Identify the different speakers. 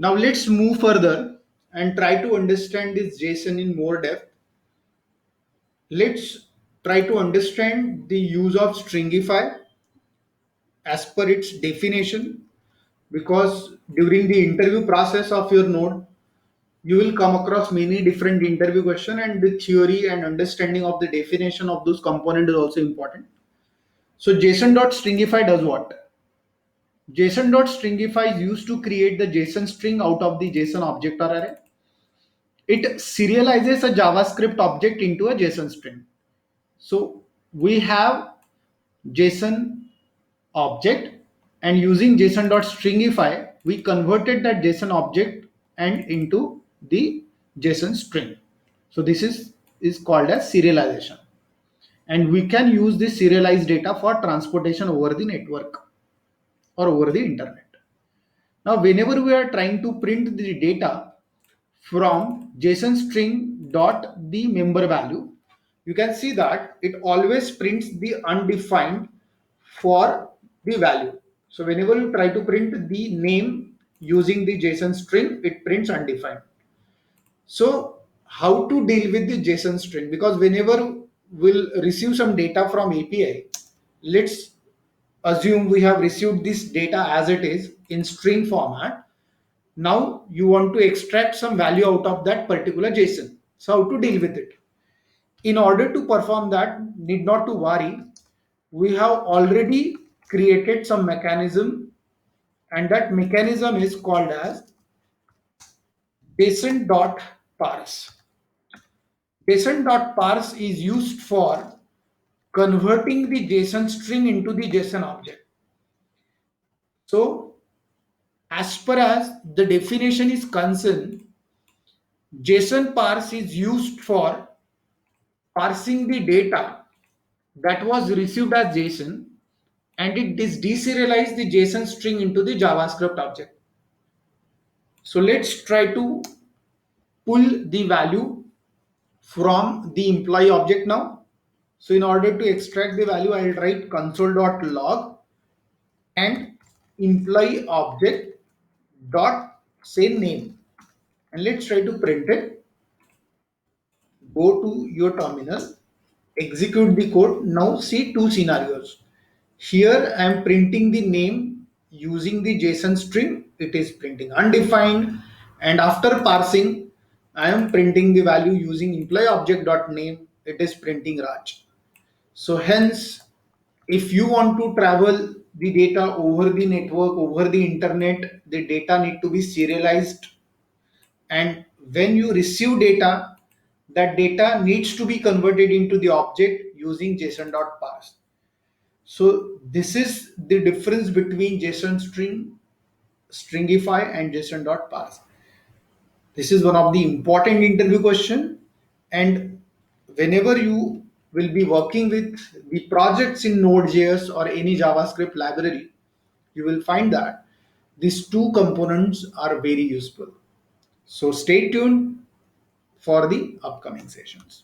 Speaker 1: Now let's move further and try to understand this JSON in more depth. Let's try to understand the use of stringify as per its definition, because during the interview process of your node you will come across many different interview questions, and the theory and understanding of the definition of those components is also important. So JSON.stringify does what? JSON.stringify is used to create the JSON string out of the JSON object or array. It serializes a JavaScript object into a JSON string. So we have JSON object, and using JSON.stringify we converted that JSON object and into the JSON string. So this is called as serialization, and we can use this serialized data for transportation over the network or over the internet. Now whenever we are trying to print the data from JSON string dot the member value, you can see that it always prints the undefined for the value. So whenever you try to print the name using the JSON string, it prints undefined. So how to deal with the JSON string? Because whenever we'll receive some data from API, let's assume we have received this data as it is in string format. Now you want to extract some value out of that particular JSON. So how to deal with it? In order to perform that, need not to worry. We have already created some mechanism, and that mechanism is called as JSON.parse. JSON.parse is used for converting the JSON string into the JSON object. So as per as the definition is concerned, JSON.parse is used for parsing the data that was received as JSON, and it is deserialized the JSON string into the JavaScript object. So let's try to pull the value from the employee object now. So in order to extract the value, I'll write console.log and employee object dot say name, and let's try to print it. Go to your terminal, execute the code. Now see two scenarios. Here I am printing the name using the JSON string. It is printing undefined, and after parsing I am printing the value using employee object.name. It is printing Raj. So hence, if you want to travel the data over the network, over the internet, the data need to be serialized, and when you receive data, that data needs to be converted into the object using JSON.parse. So this is the difference between JSON stringify and JSON.parse. This is one of the important interview question, and whenever you will be working with the projects in Node.js or any JavaScript library, you will find that these two components are very useful. So stay tuned for the upcoming sessions.